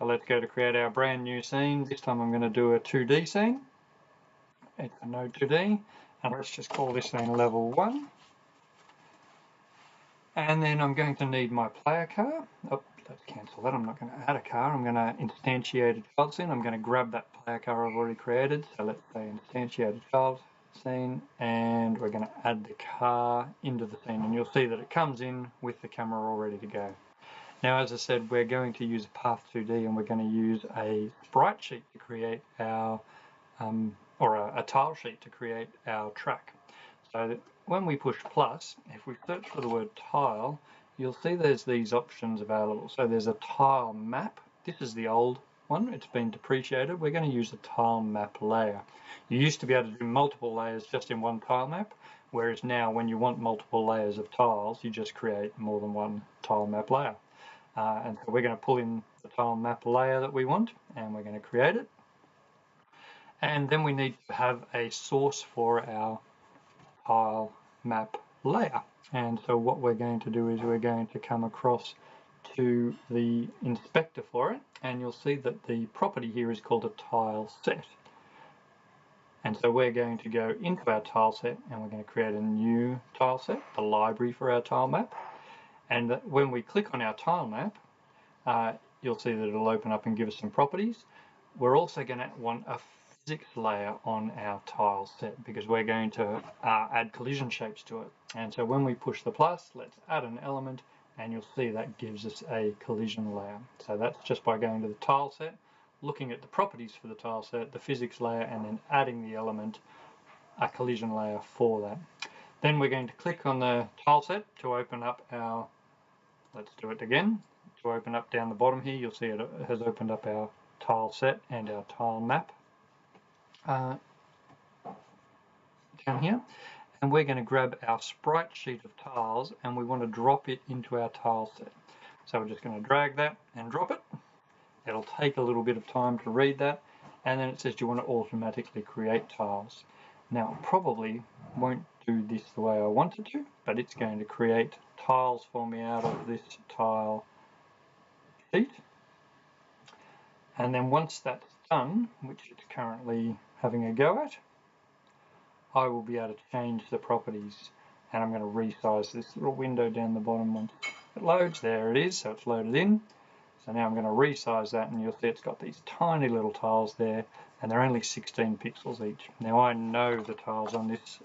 So let's go to create our brand new scene. This time I'm going to do a 2D scene. It's a no 2D, and let's just call this scene level 1. And then I'm going to need my player car. Oh, let's cancel that. I'm not going to add a car. I'm going to instantiate a child scene. I'm going to grab that player car I've already created. So let's say instantiate a child scene, and we're going to add the car into the scene. And you'll see that it comes in with the camera all ready to go. Now, as I said, we're going to use Path 2D, and we're going to use a sprite sheet to create our, or a tile sheet to create our track. So when we push plus, if we search for the word tile, you'll see there's these options available. So there's a tile map. This is the old one. It's been depreciated. We're going to use a tile map layer. You used to be able to do multiple layers just in one tile map, whereas now when you want multiple layers of tiles, you just create more than one tile map layer. And so we're going to pull in the tile map layer that we want, and we're going to create it. And then we need to have a source for our tile map layer. And so what we're going to do is we're going to come across to the inspector for it, and you'll see that the property here is called a tile set. And so we're going to go into our tile set, and we're going to create a new tile set, the library for our tile map. And when we click on our tile map, you'll see that it'll open up and give us some properties. We're also going to want a physics layer on our tile set because we're going to add collision shapes to it. And so when we push the plus, let's add an element, and you'll see that gives us a collision layer. So that's just by going to the tile set, looking at the properties for the tile set, the physics layer, and then adding the element, a collision layer for that. Then we're going to click on the tile set to open up our, let's do it again, to open up down the bottom here, you'll see it has opened up our tile set and our tile map down here. And we're going to grab our sprite sheet of tiles, and we want to drop it into our tile set. So we're just going to drag that and drop it. It'll take a little bit of time to read that, and then it says you want to automatically create tiles. Now it probably won't do this the way I want it to, but it's going to create tiles for me out of this tile sheet. And then once that's done, which it's currently having a go at, I will be able to change the properties, and I'm going to resize this little window down the bottom once it loads. There it is, so it's loaded in. So now I'm going to resize that, and you'll see it's got these tiny little tiles there, and they're only 16 pixels each. Now I know the tiles on this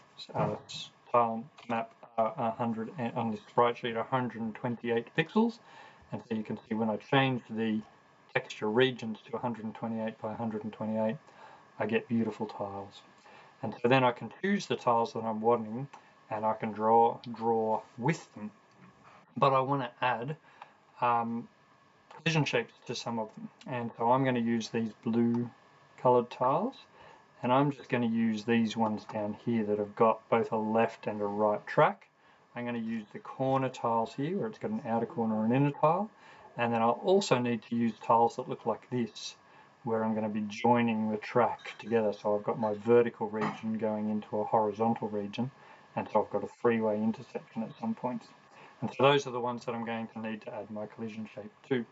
tile map are 100, and on this sprite sheet are 128 pixels, and so you can see when I change the texture regions to 128 by 128, I get beautiful tiles. And so then I can choose the tiles that I'm wanting, and I can draw with them. But I want to add collision shapes to some of them, and so I'm going to use these blue colored tiles, and I'm just going to use these ones down here that have got both a left and a right track. I'm going to use the corner tiles here where it's got an outer corner and inner tile, and then I'll also need to use tiles that look like this where I'm going to be joining the track together. So I've got my vertical region going into a horizontal region, and so I've got a freeway intersection at some points. And so those are the ones that I'm going to need to add my collision shape to.